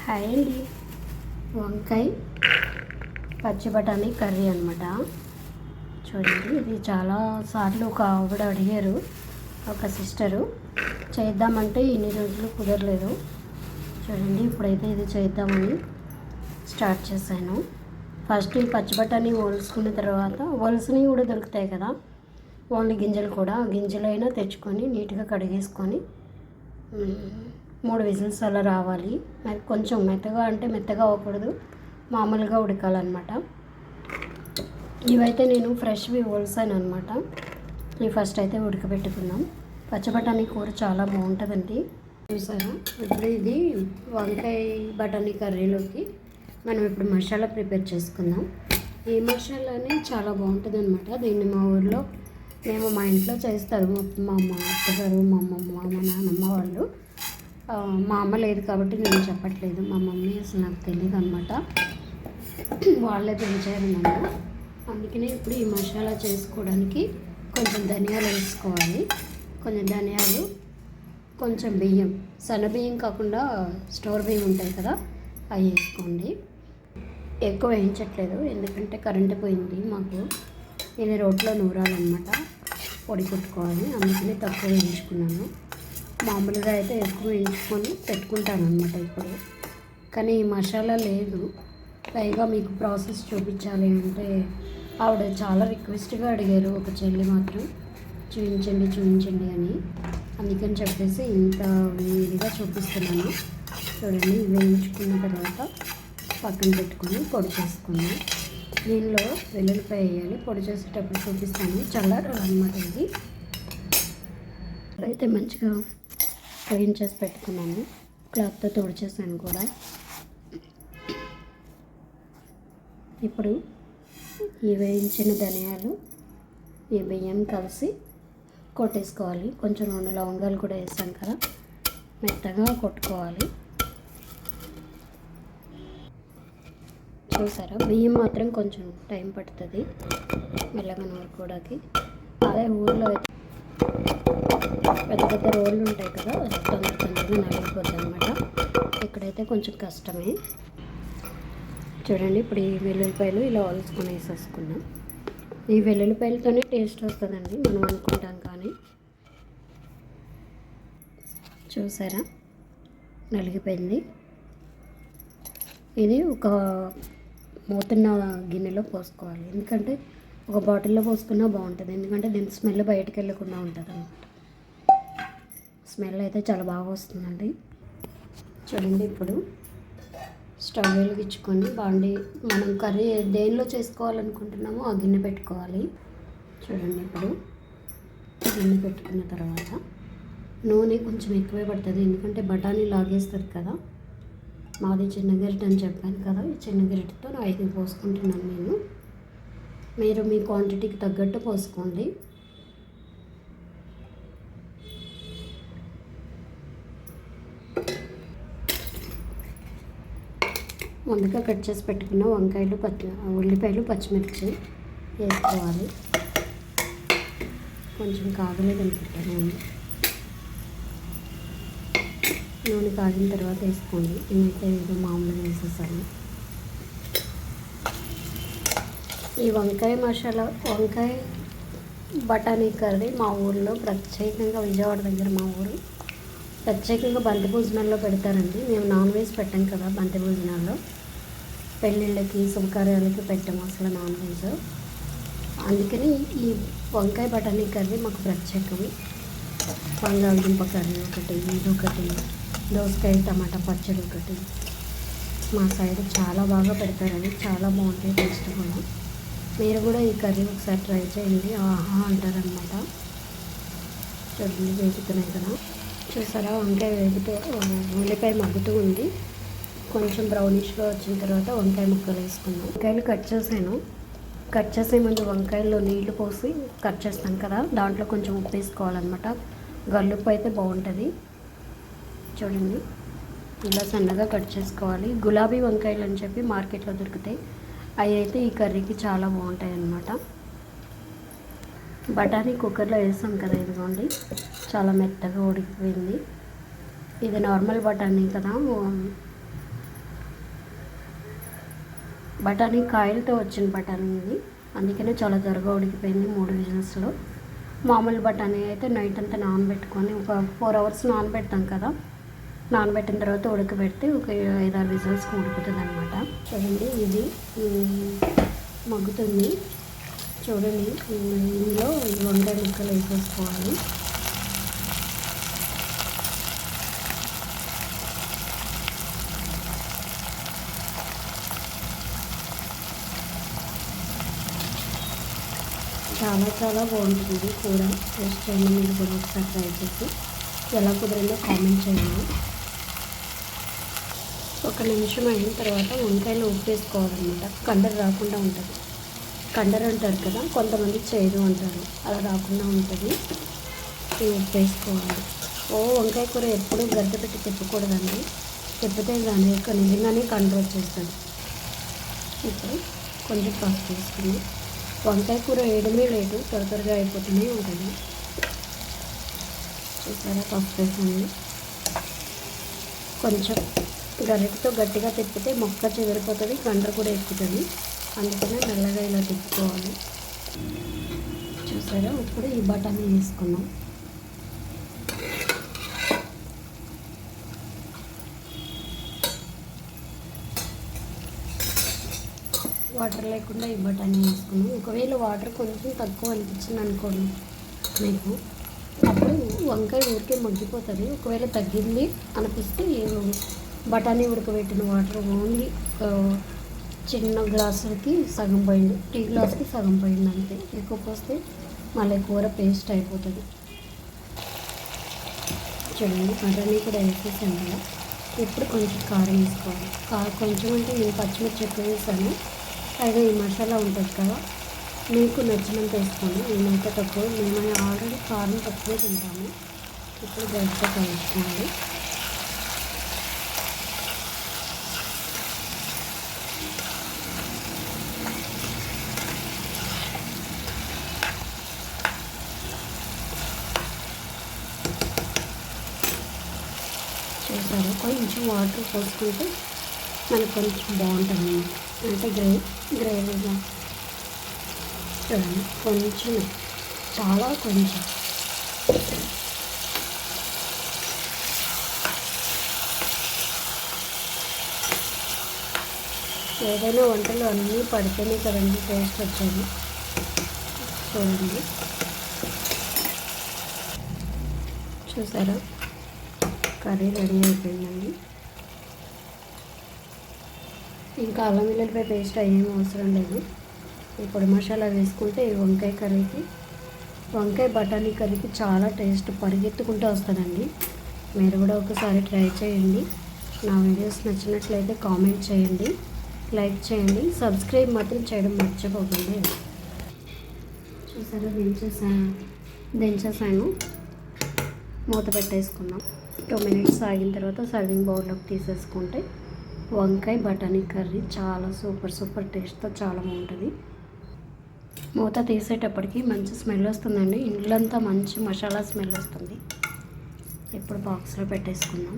Hi అండి. వంకాయ పచ్చి బఠానీ కర్రీ అనమాట. చూడండి, ఇది చాలా సార్లు ఒక ఆవిడ అడిగారు, ఒక సిస్టరు చేద్దామంటే ఇన్ని రోజులు కుదరలేదు. చూడండి, ఇప్పుడైతే ఇది చేద్దామని స్టార్ట్ చేశాను. ఫస్ట్ ఈ పచ్చి బఠానీ ఒలుసుకున్న తర్వాత, ఒలుసుని కూడా దొరుకుతాయి కదా, ఓన్లీ గింజలు కూడా, గింజలైనా తెచ్చుకొని నీట్గా కడిగేసుకొని 3 విజిల్స్ అలా రావాలి. కొంచెం మెత్తగా అంటే మెత్తగా అవ్వకూడదు, మామూలుగా ఉడకాలన్నమాట. ఇవైతే నేను ఫ్రెష్వి ఒలిసాను అనమాట. ఇవి ఫస్ట్ అయితే ఉడకబెట్టుకుందాం. పచ్చి బఠానీ కూర చాలా బాగుంటుందండి. చూసారా, ఇప్పుడు ఇది వంకాయ బఠానీ కర్రీలోకి మనం ఇప్పుడు మసాలా ప్రిపేర్ చేసుకుందాం. ఈ మసాలాని చాలా బాగుంటుంది అనమాట. దీన్ని మా ఊర్లో మా ఇంట్లో చేస్తారు. మా అమ్మ, అత్తగారు, మా అమ్మమ్మ, మా నాన్నమ్మ వాళ్ళు. మా అమ్మ లేదు కాబట్టి నేను చెప్పట్లేదు, మా మమ్మీ అసలు నాకు తెలియదు అనమాట, వాళ్ళే పెంచారు నన్ను. అందుకనే ఇప్పుడు ఈ మసాలా చేసుకోవడానికి కొంచెం ధనియాలు వేసుకోవాలి. కొంచెం ధనియాలు, కొంచెం బియ్యం, సన్న బియ్యం కాకుండా స్టోర్ బియ్యం ఉంటాయి కదా, అవి వేసుకోండి. ఎక్కువ వేయించట్లేదు ఎందుకంటే కరెంటు పోయింది మాకు. ఇది రోట్లో నూరాలన్నమాట, పొడి కొట్టుకోవాలి, అందుకని తక్కువ వేయించుకున్నాను. మామూలుగా అయితే ఎక్కువ వేయించుకొని పెట్టుకుంటాను అనమాట ఇప్పుడు. కానీ ఈ మసాలా లేదు, పైగా మీకు ప్రాసెస్ చూపించాలి అంటే ఆవిడ చాలా రిక్వెస్ట్గా అడిగారు, ఒక చెల్లి మాత్రం చూపించండి అని. అందుకని చెప్పేసి ఇంత వీడిగా చూపిస్తున్నాను. చూడండి, వేయించుకున్న తర్వాత పక్కన పెట్టుకొని పొడి చేసుకుని దీనిలో వెల్లుల్లిపాయ వేయాలి. పొడి చేసేటప్పుడు చూపిస్తాను, చల్లారాలన్నమాట. ఇది అయితే మంచిగా క్లీన్ చేసి పెట్టుకున్నాను, క్లాత్తో తుడిచేసాను కూడా. ఇప్పుడు ఈ వేయించిన ధనియాలు, ఈ బియ్యం కలిసి కొట్టేసుకోవాలి. కొంచెం 2 లవంగాలు కూడా వేసాం కదా, మెత్తగా కొట్టుకోవాలి. చూసారా, బియ్యం మాత్రం కొంచెం టైం పడుతుంది మెల్లగా నూరుకోవడానికి. అదే ఊళ్ళో పెద్ద పెద్ద రోళ్ళు ఉంటాయి కదా, తొందరగా నలిగిపోతుంది అనమాట. ఇక్కడైతే కొంచెం కష్టమే. చూడండి, ఇప్పుడు ఈ వెల్లుల్లిపాయలు ఇలా ఒలుసుకొని వేసేసుకున్నాం. ఈ వెల్లుల్లిపాయలతోనే టేస్ట్ వస్తుందండి మనం అనుకుంటాం, కానీ చూసారా నలిగిపోయింది. ఇది ఒక మూతున్న గిన్నెలో పోసుకోవాలి, ఎందుకంటే ఒక బాటిల్లో పోసుకున్నా బాగుంటుంది, ఎందుకంటే దీని స్మెల్ బయటకు వెళ్ళకుండా ఉంటుంది అన్నమాట. స్మెల్ అయితే చాలా బాగా వస్తుందండి. చూడండి, ఇప్పుడు స్టవ్ వెలిగించుకొని బాండి, మనం కర్రీ దేనిలో చేసుకోవాలనుకుంటున్నామో ఆ గిన్నె పెట్టుకోవాలి. చూడండి, ఇప్పుడు గిన్నె పెట్టుకున్న తర్వాత నూనె కొంచెం ఎక్కువే పడుతుంది, ఎందుకంటే బఠానీ లాగేస్తుంది కదా. మాది చిన్న గరిటె అని చెప్పాను కదా, ఈ చిన్న గరిటెతో 5 పోసుకుంటున్నాను నేను. మీరు మీ క్వాంటిటీకి తగ్గట్టు పోసుకోండి. ముందుగా కట్ చేసి పెట్టుకున్న వంకాయలు, ఉల్లిపాయలు, పచ్చిమిర్చి వేసుకోవాలి. కొంచెం కాగలేదు అనుకుంటాను, నూనె కాగిన తర్వాత వేసుకోండి. నేనైతే ఏదో మామూలుగా వేసేసాను. ఈ వంకాయ మసాలా, వంకాయ బఠానీ కర్రీ మా ఊళ్ళో ప్రత్యేకంగా, విజయవాడ దగ్గర మా ఊరు ప్రత్యేకంగా బంతి భోజనాల్లో పెడతారండి. మేము నాన్ వెజ్ పెట్టాం కదా బంతి భోజనాల్లో, పెళ్ళిళ్ళకి, శుభకార్యాలకి పెట్టాము అసలు నాన్ వెజ్. అందుకని ఈ వంకాయ బఠానీ కర్రీ మాకు ప్రత్యేకం. బంగాళదుంప కర్రీ ఒకటి, ఇది ఒకటి, దోసకాయ టమాటా పచ్చడి ఒకటి. మా సైడ్ చాలా బాగా పెడతారని, చాలా బాగుంటాయి టేస్ట్ కూడా. మీరు కూడా ఈ కర్రీ ఒకసారి ట్రై చేయండి, ఆహా అంటారనమాట. చూడండి, వేగుతున్నాయి కదా. చూసారా, వంకాయ ఉల్లిపాయ మగ్గుతూ ఉంది. కొంచెం బ్రౌనిష్గా వచ్చిన తర్వాత వంకాయ ముక్కలు వేసుకున్నాం. వంకాయలు కట్ చేసాను. కట్ చేసే ముందు వంకాయల్లో నీళ్లు పోసి కట్ చేస్తాను కదా, దాంట్లో కొంచెం ఉప్పు వేసుకోవాలన్నమాట. గల్లుప్పు అయితే బాగుంటుంది. చూడండి, ఇలా సన్నగా కట్ చేసుకోవాలి. గులాబీ వంకాయలు అని చెప్పి మార్కెట్లో దొరుకుతాయి, అవి అయితే ఈ కర్రీకి చాలా బాగుంటాయి అన్నమాట. బఠానీ కుక్కర్లో వేసాం కదా, ఇదిగోండి చాలా మెత్తగా ఉడికిపోయింది. ఇది నార్మల్ బఠానీ కదా, బఠానీ కాయలతో వచ్చిన బఠానీ ఇది, అందుకనే చాలా త్వరగా ఉడికిపోయింది 3 విజిల్స్లో. మామూలు బఠానీ అయితే నైట్ అంతా నానబెట్టుకొని ఒక 4 అవర్స్ నానబెడతాం కదా, నానబెట్టిన తర్వాత ఉడకబెడితే ఒక 5-6 విజిల్స్కి ఉడుకుతుంది అనమాట. చూడండి ఇది మగ్గుతుంది. చూడండి ఇందులో ఈ వంకాయ ముక్కలు వేసేసుకోవాలి. చాలా చాలా బాగుంటుంది కూర. టేస్ట్ చేయండి మీరు కూడా ఒకసారి ట్రై చేసి, ఎలా కుదిరిందో కామెంట్ చేయండి. 1 నిమిషం అయిన తర్వాత వంకాయలు ఉప్పు వేసుకోవాలన్నమాట, కండర రాకుండా ఉంటుంది. కండర అంటారు కదా, కొంతమంది చేదు అంటారు, అలా రాకుండా ఉంటుంది. ఈ ఉప్పు వేసుకోవాలి. వంకాయ కూర ఎప్పుడు గడ్డ పెట్టి తిప్పకూడదండి, తిప్పితే దాని యొక్క నిజంగానే కండర వచ్చేస్తుంది. ఇప్పుడు కొంచెం పసుపు వేసుకుని, వంకాయ కూర వేయడమే లేదు, త్వరగా అయిపోతూనే ఉంటుంది. చూసారా పసుపు వేసాను. కొంచెం గరిటతో గట్టిగా తిప్పితే మొక్క చెదిరిపోతుంది, కండ్ర కూడా ఎక్కుతుంది, అందుకనే మెల్లగా ఇలా తిప్పుకోవాలి. చూసారా ఇప్పుడు ఈ బఠానీ వేసుకున్నాం. వాటర్ లేకుండా ఈ బఠానీ వేసుకున్నాం. ఒకవేళ వాటర్ కొంచెం తక్కువ అనిపించింది అనుకోండి మీకు, అప్పుడు వంకాయ ఊరికే మగ్గిపోతుంది. ఒకవేళ తగ్గింది అనిపిస్తే బఠానీ ఉడకబెట్టిన వాటర్ ఓన్లీ చిన్న గ్లాసులకి సగం పోయింది, టీ గ్లాస్కి సగం పోయింది అంతే. ఎక్కువ పోస్తే మళ్ళీ కూర పేస్ట్ అయిపోతుంది. చూడండి బఠానీ కూడా వేసేసాను కదా. ఇప్పుడు కొంచెం కారం వేసుకోవాలి. కొంచెం అంటే నేను పచ్చిమిర్చి ఎక్కువ వేసాను, పైగా ఈ మసాలా ఉంటుంది కదా, మీకు నచ్చినంత వేసుకోండి. నేనైతే తక్కువ, మేము ఆల్రెడీ కారం తక్కువే తింటాము. ఇప్పుడు గరిటతో కలుపుకోవాలి. చూసారు కొంచెం వాటర్ పోసుకుంటే మనకు కొంచెం బాగుంటుంది, అంటే గ్రేవీగా. చూడండి కొంచెం, చాలా కొంచెం. ఏదైనా వంటలు అన్నీ పడితేనే కదండి టేస్ట్ వచ్చేది. చూడండి చూసారా కర్రీ రెడీ అయిపోయిందండి. ఇంకా అల్లం వెల్లుల్లిపాయ పేస్ట్ ఏం అవసరం లేదు. ఇప్పుడు మసాలా వేసుకుంటే వంకాయ కర్రీకి, వంకాయ బఠానీ కర్రీకి చాలా టేస్ట్ పరిగెత్తుకుంటూ వస్తుందండి. మీరు కూడా ఒకసారి ట్రై చేయండి. నా వీడియోస్ నచ్చినట్లయితే కామెంట్ చేయండి, లైక్ చేయండి, సబ్స్క్రైబ్ మాత్రం చేయడం మర్చిపోకండి. చూసారా దించేసాను. మూత పెట్టేసుకున్నాం. 2 మినిట్స్ ఆగిన తర్వాత సర్వింగ్ బౌల్లోకి తీసేసుకుంటే వంకాయ బఠానీ కర్రీ చాలా సూపర్ టేస్ట్తో చాలా బాగుంటుంది. మూత తీసేటప్పటికి మంచి స్మెల్ వస్తుందండి, ఇండ్లంతా మంచి మసాలా స్మెల్ వస్తుంది. ఇప్పుడు బాక్స్లో పెట్టేసుకుందాం.